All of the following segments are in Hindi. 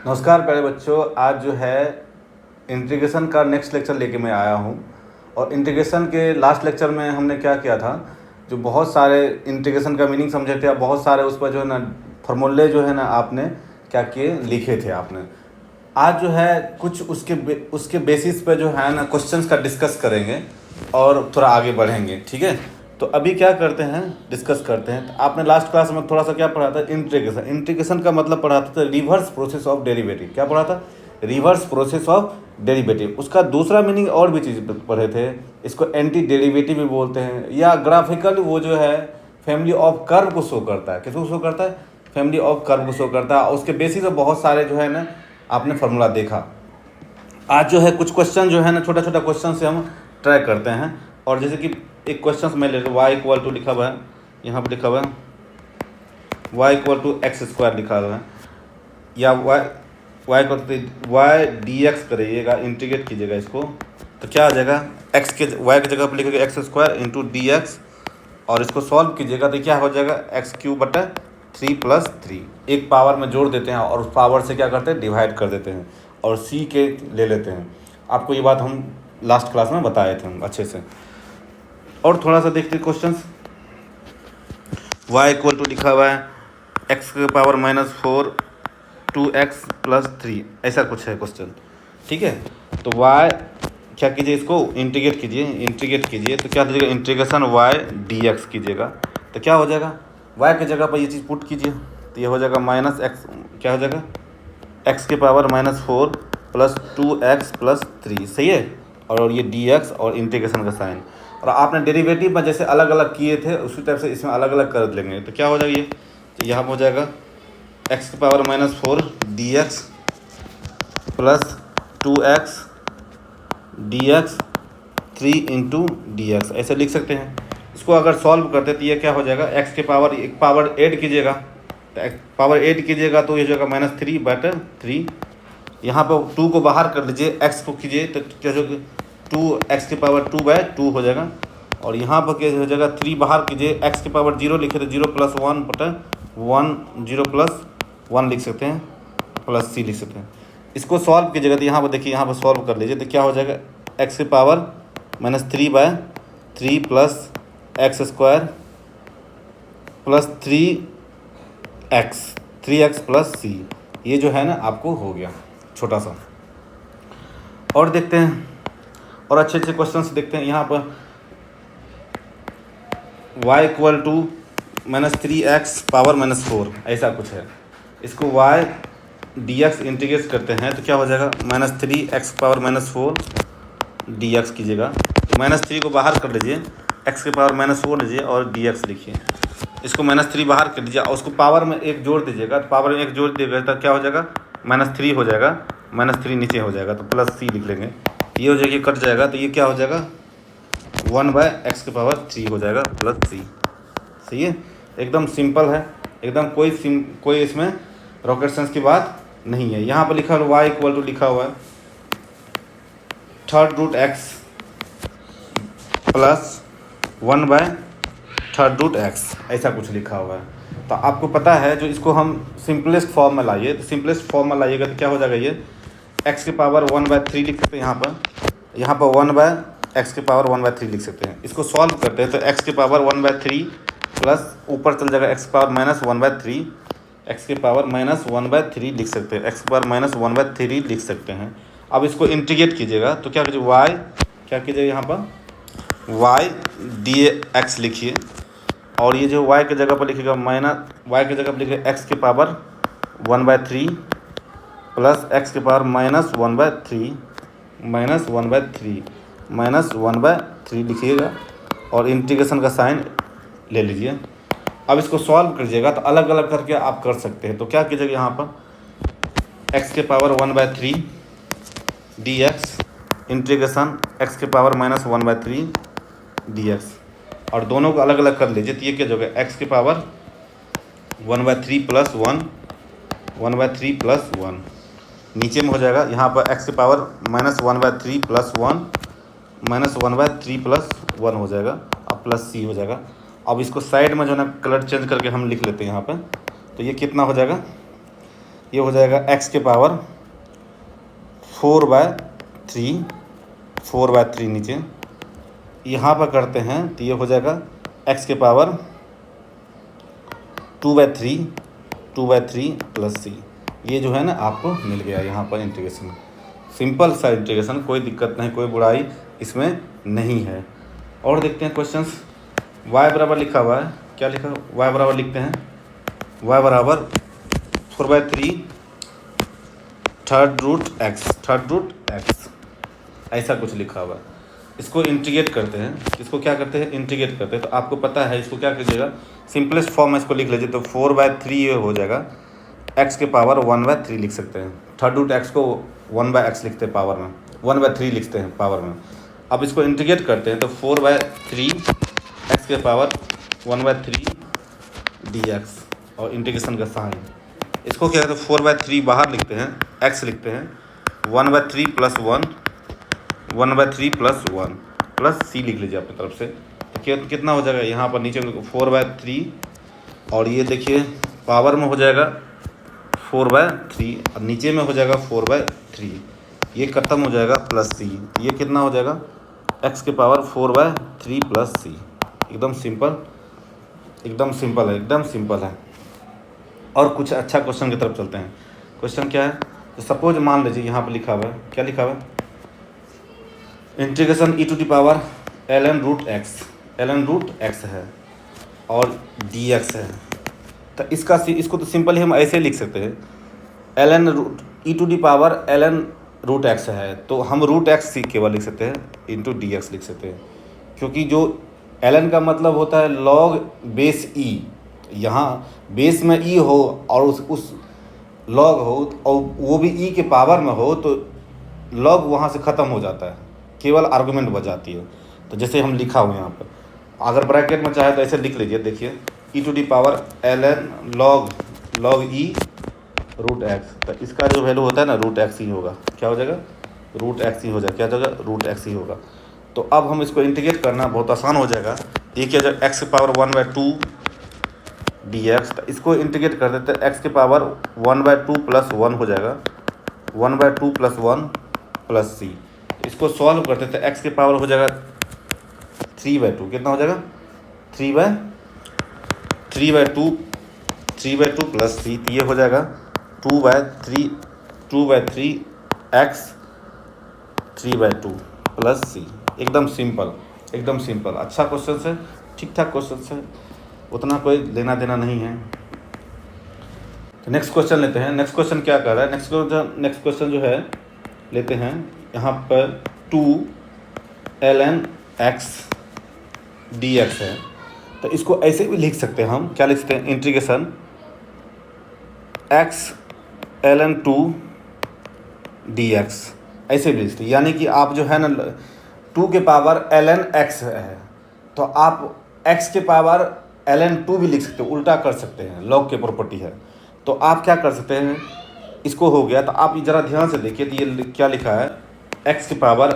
नमस्कार प्यारे बच्चों, आज जो है इंटीग्रेशन का नेक्स्ट लेक्चर लेके मैं आया हूँ। और इंटीग्रेशन के लास्ट लेक्चर में हमने क्या किया था, जो बहुत सारे इंटीग्रेशन का मीनिंग समझे थे, बहुत सारे उस पर जो है ना फॉर्मूले जो है ना आपने क्या किए, लिखे थे आपने। आज जो है कुछ उसके बेसिस पे जो है ना क्वेश्चंस का डिस्कस करेंगे और थोड़ा आगे बढ़ेंगे, ठीक है। तो अभी क्या करते हैं, डिस्कस करते हैं। तो आपने लास्ट क्लास में थोड़ा सा क्या पढ़ा था, इंटीग्रेशन। इंटीग्रेशन का मतलब पढ़ा था रिवर्स प्रोसेस ऑफ डेरिवेटिव। क्या पढ़ा था? Reverse process of derivative. उसका दूसरा मीनिंग और भी चीज़ पढ़े थे, इसको एंटी डेरिवेटिव भी बोलते हैं, या ग्राफिकल वो जो है फैमिली ऑफ कर्व को शो करता है। किसको शो करता है? फैमिली ऑफ कर्व को शो करता है। उसके बेसिस पे बहुत सारे जो है ना आपने फार्मूला देखा। आज जो है कुछ क्वेश्चन जो है ना छोटा छोटा क्वेश्चन से हम ट्राई करते हैं। और जैसे कि एक क्वेश्चन में ले लो, वाई इक्वल टू लिखा हुआ है, यहाँ पर लिखा हुआ है Y equal to X square लिखा हुआ है, या Y equal to Y D X करिएगा, इंटीग्रेट कीजिएगा इसको, तो क्या आ जाएगा? एक्स के वाई की जगह पर लिखिएगा x square into D x, और इसको सॉल्व कीजिएगा तो क्या हो जाएगा? एक्स क्यूब बटा 3 + 3। एक पावर में जोड़ देते हैं और उस पावर से क्या करते हैं, डिवाइड कर देते हैं और सी के ले लेते हैं। आपको ये बात हम लास्ट क्लास में बताए थे हम अच्छे से। और थोड़ा सा देखते हैं क्वेश्चंस। y इक्वल टू लिखा हुआ है x के पावर -4 2x + 3, ऐसा कुछ है क्वेश्चन, ठीक है। तो y क्या कीजिए, इसको इंटीग्रेट कीजिए तो क्या कीजिएगा, इंटीग्रेशन y dx कीजिएगा तो क्या हो जाएगा? y की जगह पर ये चीज़ पुट कीजिए तो ये हो जाएगा -x, क्या हो जाएगा? x के पावर -4 + 2x + 3, सही है। और ये dx और इंटीग्रेशन का साइन। और आपने डेरिवेटिव में जैसे अलग अलग किए थे उसी टाइप से इसमें अलग अलग कर लेंगे तो क्या हो जाएगा? ये तो यहाँ पर हो जाएगा x के power -4 dx + 2x dx 3 × dx, ऐसे लिख सकते हैं। इसको अगर सॉल्व करते तो ये क्या हो जाएगा? x के पावर एक पावर ऐड कीजिएगा तो पावर ऐड कीजिएगा तो ये हो जाएगा -3/3। यहाँ पर 2 को बाहर कर लीजिए, x को कीजिए तो क्या हो जाएगा? 2x के पावर 2/2 हो जाएगा। और यहाँ पर क्या हो जाएगा? 3 बाहर कीजिए, x के पावर 0 लिखे तो 0 + 1/1, 0 + 1 लिख सकते हैं, प्लस c लिख सकते हैं। इसको सॉल्व कीजिएगा तो यहाँ पर देखिए, यहाँ पर सॉल्व कर लीजिए तो क्या हो जाएगा? x के power -3/3 + x square + 3x + c, ये जो है ना आपको हो गया छोटा सा। और देखते हैं और अच्छे अच्छे क्वेश्चंस देखते हैं। यहाँ पर y equal to -3x power -4, ऐसा कुछ है। इसको y dx इंटीग्रेट करते हैं तो क्या हो जाएगा? -3x पावर -4 dx कीजिएगा, -3 को बाहर कर लीजिए, x के पावर -4 लीजिए और dx लिखिए। इसको -3 बाहर कर लीजिए और उसको पावर में 1 जोड़ दीजिएगा, तो पावर में 1 जोड़ दीजिएगा तो क्या हो जाएगा? -3 हो जाएगा, -3 नीचे हो जाएगा तो प्लस c लिख लेंगे। ये हो जाएगा, कट जाएगा तो ये क्या हो जाएगा? 1/x के पावर 3 हो जाएगा प्लस c, सही है। एकदम सिंपल है, एकदम कोई इसमें रॉकेट साइंस की बात नहीं है। यहाँ पर लिखा हुआ y इक्वल टू लिखा हुआ है 3√x + 1/3√x, ऐसा कुछ लिखा हुआ है। तो आपको पता है जो इसको हम सिंपलेस्ट फॉर्म में लाइए, तो सिंपलेस्ट फॉर्म में लाइएगा तो क्या हो जाएगा? ये x के पावर 1/3 लिख सकते हैं, यहाँ पर 1/x के पावर 1/3 लिख सकते हैं। इसको सॉल्व करते हैं तो x के पावर 1/3 प्लस ऊपर चल जाएगा x पावर -1/3, x के पावर -1/3 लिख सकते हैं, x के पावर -1/3 लिख सकते हैं। अब इसको इंटीग्रेट कीजिएगा तो क्या कीजिए? y क्या कीजिएगा? यहाँ पर y dx लिखिए और ये जो y की जगह पर लिखिएगा y की जगह पर लिखिएगा x के पावर 1/3 प्लस x के पावर -1/3 लिखिएगा और इंटीग्रेशन का साइन ले लीजिए। अब इसको सॉल्व कीजिएगा तो अलग अलग करके आप कर सकते हैं। तो क्या कीजिएगा? यहाँ पर x के पावर 1/3 dx इंटीग्रेशन x के पावर -1/3 dx, और दोनों को अलग अलग कर लीजिए तो ये क्या होगा? x के पावर 1/3 + 1 नीचे में हो जाएगा। यहाँ पर x के पावर -1/3 + 1 -1/3 + 1 हो जाएगा, अब प्लस c हो जाएगा। अब इसको साइड में जो ना कलर चेंज करके हम लिख लेते हैं यहाँ पे, तो ये कितना हो जाएगा? ये हो जाएगा x के पावर 4/3, 4/3 नीचे यहाँ पर करते हैं तो ये हो जाएगा x के पावर 2/3, 2/3 प्लस c। ये जो है ना आपको मिल गया यहाँ पर इंटीग्रेशन। सिंपल सा इंटीग्रेशन, कोई दिक्कत नहीं, कोई बुराई इसमें नहीं है। और देखते हैं क्वेश्चंस। y बराबर लिखा हुआ है, क्या लिखा है? y बराबर लिखते हैं y बराबर 4/3 थर्ड रूट x, ऐसा कुछ लिखा हुआ है। इसको इंटीग्रेट करते हैं, इसको क्या करते हैं? इंटीग्रेट करते हैं। तो आपको पता है इसको क्या कीजिएगा, सिंपलेस्ट फॉर्म में इसको लिख लीजिए। तो 4/3 ये हो जाएगा, x के पावर 1/3 लिख सकते हैं। थर्ड रूट x को 1/x लिखते हैं पावर में, 1/3 लिखते हैं पावर में। अब इसको इंटीग्रेट करते हैं तो 4/3 x के पावर 1/3 dx, और इंटीग्रेशन का साइन इसको क्या कहते हैं? 4/3 बाहर लिखते हैं, x लिखते हैं 1/3 प्लस 1, 1/3 प्लस 1 प्लस c लिख लीजिए अपनी तरफ से। तो कितना हो जाएगा यहाँ पर नीचे 4/3, और ये देखिए पावर में हो जाएगा 4/3 और नीचे में हो जाएगा 4/3, ये खत्म हो जाएगा प्लस c। ये कितना हो जाएगा? x के पावर 4/3 प्लस c। एकदम सिंपल, एकदम सिंपल है, एकदम सिंपल है। और कुछ अच्छा क्वेश्चन की तरफ चलते हैं। क्वेश्चन क्या है? तो सपोज मान लीजिए यहाँ पर लिखा हुआ है, क्या लिखा हुआ है? इंटीग्रेशन e⁻ln रूट x है और dx है। तो इसको तो सिंपली हम ऐसे लिख सकते हैं, e⁻ln रूट x है तो हम रूट x केवल लिख सकते हैं, इंटू dx लिख सकते हैं, क्योंकि जो ln का मतलब होता है log बेस e। यहाँ बेस में e हो और उस log हो और वो भी e के पावर में हो तो log वहाँ से ख़त्म हो जाता है, केवल आर्गुमेंट बच जाती है। तो जैसे हम लिखा हुआ यहाँ पर, अगर ब्रैकेट में चाहे तो ऐसे लिख लीजिए, देखिए e⁻ln log e root x। तो इसका जो वैल्यू होता है ना रूट x ही होगा। क्या हो जाएगा? रूट x ही हो जाएगा। क्या हो जाएगा? रूट x ही होगा। तो अब हम इसको इंटीग्रेट करना बहुत आसान हो जाएगा। ये क्या जाएगा? x के पावर 1/2 dx। तो इसको इंटीग्रेट कर देते हैं, x के पावर 1/2 प्लस 1 हो जाएगा, 1/2 प्लस 1 प्लस c। इसको सॉल्व करते थे, x के पावर हो जाएगा 3/2। कितना हो जाएगा? 3/2 प्लस c। ये हो जाएगा 2/3 x 3/2 प्लस c। एकदम सिंपल, एकदम सिंपल। अच्छा क्वेश्चन है, ठीक ठाक क्वेश्चन है, उतना कोई लेना देना नहीं है। तो नेक्स्ट क्वेश्चन लेते हैं। नेक्स्ट क्वेश्चन क्या कर रहा है? नेक्स्ट क्वेश्चन जो है लेते हैं यहाँ पर 2ln x dx है। तो इसको ऐसे भी लिख सकते हैं हम, क्या लिख सकते हैं? इंटीग्रेशन x ln 2 dx, ऐसे भी लिख सकते हैं। यानी कि आप जो है ना 2 के पावर ln x है तो आप x के पावर ln 2 भी लिख सकते हो, उल्टा कर सकते हैं, लॉग की प्रॉपर्टी है। तो आप क्या कर सकते हैं, इसको हो गया तो आप ज़रा ध्यान से देखिए तो ये क्या लिखा है, x के पावर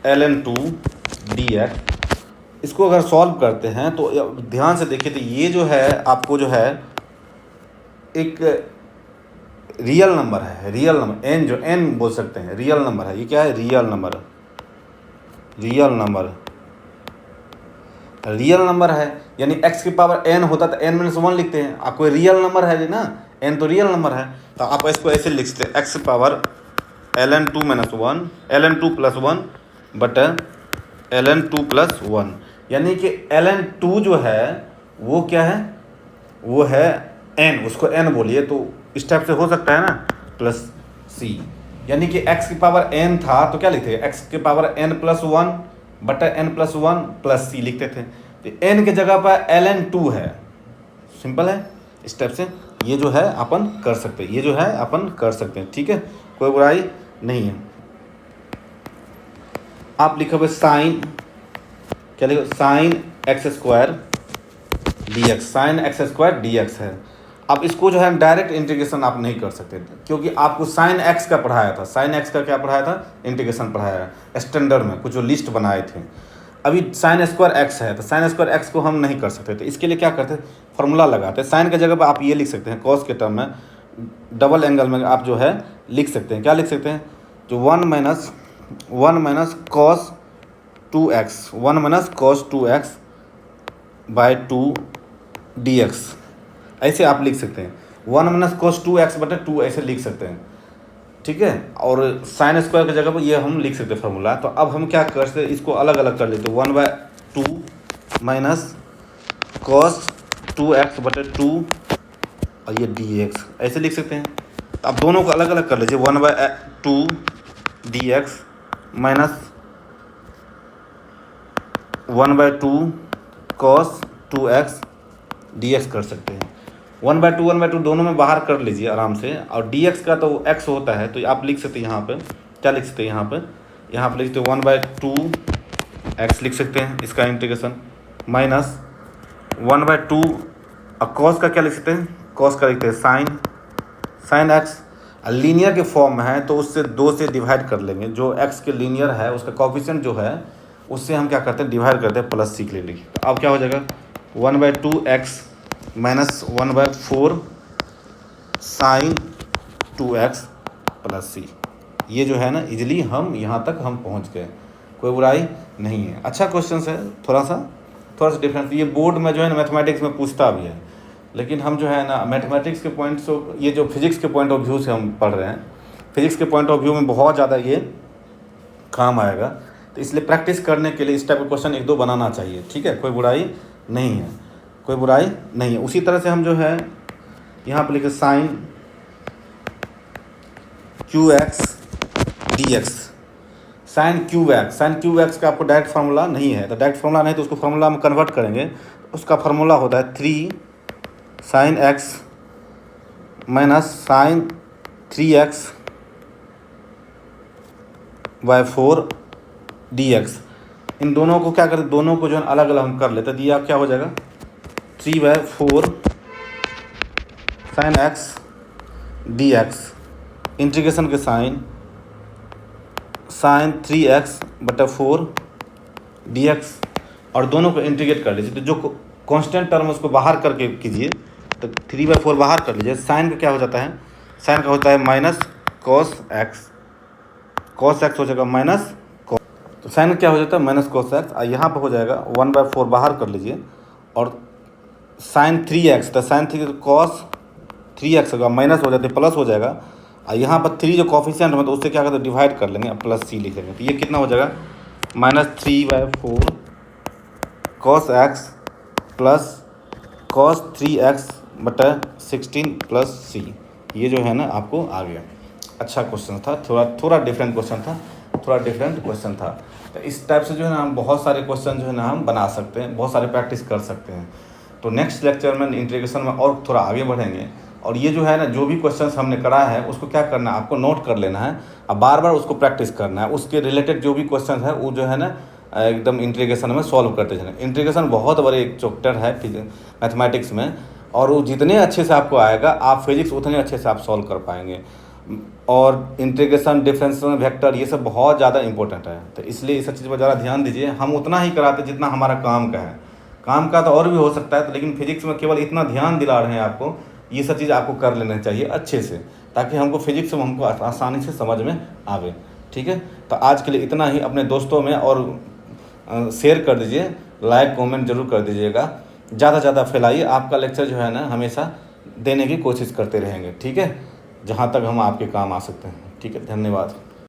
ln 2 dx। इसको अगर सॉल्व करते हैं तो ध्यान से देखिए तो ये जो है आपको जो है एक रियल नंबर है, रियल नंबर n, जो n बोल सकते हैं रियल नंबर है। ये क्या है? Real number, real number, real number है। यानी x की पावर n होता तो n-1 लिखते हैं, आपको रियल नंबर है ना, n तो रियल नंबर है। तो आप इसको ऐसे लिख सकते हैं, x की पावर ln 2 - 1 ln 2 प्लस 1 बटा ln 2 प्लस 1। यानी कि ln 2 जो है वो क्या है? वो है n, उसको n बोलिए तो इस टाइप से हो सकता है ना, प्लस c। यानी कि x की पावर n था तो क्या लिखते हैं? x के पावर n प्लस 1 बटा n प्लस 1 प्लस c लिखते थे। तो n के जगह पर ln 2 है। सिंपल है, इस टाइप से ये जो है अपन कर सकते हैं, ये जो है अपन कर सकते हैं। ठीक है, कोई बुराई नहीं है। आप लिखोगे साइन, क्या लिखो? Sine x square dx, sine x square dx है। अब इसको जो है डायरेक्ट इंटीग्रेशन आप नहीं कर सकते क्योंकि आपको साइन x का पढ़ाया था, साइन x का क्या पढ़ाया था? इंटीग्रेशन पढ़ाया है स्टैंडर्ड में, कुछ जो लिस्ट बनाए थे। अभी साइन स्क्वायर x है तो साइन स्क्वायर x को हम नहीं कर सकते थे। इसके लिए क्या करते हैं? फॉर्मूला लगाते हैं। साइन की जगह पर आप ये लिख सकते हैं कॉस के टर्म में डबल एंगल में आप जो है लिख सकते हैं। क्या लिख सकते हैं? जो 1 minus cos 2x, 1 minus cos 2x by 2 dx, ऐसे आप लिख सकते हैं। 1 माइनस कॉस 2x बटे 2 ऐसे लिख सकते हैं, ठीक है। और साइन स्क्वायर की जगह पर ये हम लिख सकते हैं फार्मूला। तो अब हम क्या कर सकते हैं, इसको अलग अलग कर लेते हैं। 1/2 माइनस कॉस 2x बटे 2 और ये dx ऐसे लिख सकते हैं। तो आप दोनों को अलग अलग कर लीजिए। 1/2 dx minus 1/2 cos 2x dx कर सकते हैं। 1/2 दोनों में बाहर कर लीजिए आराम से। और dx का तो x होता है, तो आप लिख सकते हैं यहाँ पे, क्या लिख सकते हैं यहाँ पे लिख सकते हैं 1/2 x लिख सकते हैं, इसका इंटीग्रेशन माइनस 1/2 और कॉस का क्या लिख सकते हैं, कॉस का लिखते हैं साइन x। लीनियर के फॉर्म में है तो उससे 2 से डिवाइड कर लेंगे। जो x के लीनियर है उसका कोफिशिएंट जो है उससे हम क्या करते हैं, डिवाइड करते हैं, प्लस सी के लिए। तो अब क्या हो जाएगा 1/2x minus 1/4 sign 2x plus सी। ये जो है ना इजीली हम यहाँ तक हम पहुँच गए, कोई बुराई नहीं है। अच्छा क्वेश्चन है, थोड़ा सा डिफरेंस। ये बोर्ड में जो है ना मैथमेटिक्स में पूछता भी है, लेकिन हम जो है ना मैथमेटिक्स के पॉइंट से, ये जो फिजिक्स के पॉइंट ऑफ व्यू से हम पढ़ रहे हैं, फिजिक्स के पॉइंट ऑफ व्यू में बहुत ज़्यादा ये काम आएगा। तो इसलिए प्रैक्टिस करने के लिए इस टाइप का क्वेश्चन 1-2 बनाना चाहिए, ठीक है, कोई बुराई नहीं है, कोई बुराई नहीं है। उसी तरह से हम जो है यहाँ पर लिखे sine QX dx, sine QX का आपको डायरेक्ट फार्मूला नहीं है। तो डायरेक्ट फार्मूला नहीं तो उसको फार्मूला में कन्वर्ट करेंगे। उसका फार्मूला होता है 3 sine x minus sine 3x by 4 dx। इन दोनों को क्या करते, दोनों को जो है अलग अलग हम कर लेते हैं। दिया क्या हो जाएगा 3/4 साइन x dx, इंटीग्रेशन के साइन 3x बटा 4 dx, और दोनों को इंटीग्रेट कर लीजिए। तो जो कांस्टेंट टर्म उसको बाहर करके कीजिए, तो 3/4 बाहर कर लीजिए। साइन का क्या हो जाता है, साइन का होता है माइनस कॉस x हो जाएगा माइनस कॉस, तो साइन का क्या हो जाता है माइनस कॉस x। और यहाँ पर हो जाएगा 1/4 बाहर कर लीजिए, और साइन 3x, तो साइन 3 कॉस 3x होगा, माइनस हो जाते प्लस हो जाएगा। और यहाँ पर 3 जो कॉफिशिएंट है तो उससे क्या करते हैं डिवाइड कर लेंगे, प्लस सी लिख लेंगे। तो ये कितना हो जाएगा minus 3/4 cos x plus cos 3x बटा 16 प्लस सी। ये जो है ना आपको आ गया। अच्छा क्वेश्चन था, थोड़ा डिफरेंट क्वेश्चन था। तो इस टाइप से जो है ना हम बहुत सारे क्वेश्चन जो है ना हम बना सकते हैं, बहुत सारे प्रैक्टिस कर सकते हैं। तो नेक्स्ट लेक्चर में इंटीग्रेशन में और थोड़ा आगे बढ़ेंगे। और ये जो है ना जो भी क्वेश्चंस हमने कराया है उसको क्या करना है, आपको नोट कर लेना है, अब बार बार उसको प्रैक्टिस करना है। उसके रिलेटेड जो भी क्वेश्चन है वो जो है ना एकदम इंटीग्रेशन में सॉल्व करते जाना। इंटीग्रेशन बहुत बड़े एक चैप्टर है मैथमेटिक्स में, और वो जितने अच्छे से आपको आएगा आप फिजिक्स उतने अच्छे से आप सॉल्व कर पाएंगे। और इंटीग्रेशन, डिफरेंशियल, वेक्टर, ये सब बहुत ज़्यादा इंपॉर्टेंट है। तो इसलिए इस चीज़ पर ज़रा ध्यान दीजिए। हम उतना ही कराते जितना हमारा काम का है, काम का तो और भी हो सकता है, तो लेकिन फिजिक्स में केवल इतना ध्यान दिला रहे हैं आपको। ये सब चीज़ आपको कर लेना चाहिए अच्छे से, ताकि हमको फिजिक्स में हमको आसानी से समझ में आवे, ठीक है। तो आज के लिए इतना ही। अपने दोस्तों में और शेयर कर दीजिए, लाइक कमेंट जरूर कर दीजिएगा, ज़्यादा से ज़्यादा फैलाइए। आपका लेक्चर जो है ना हमेशा देने की कोशिश करते रहेंगे, ठीक है, जहाँ तक हम आपके काम आ सकते हैं, ठीक है। धन्यवाद।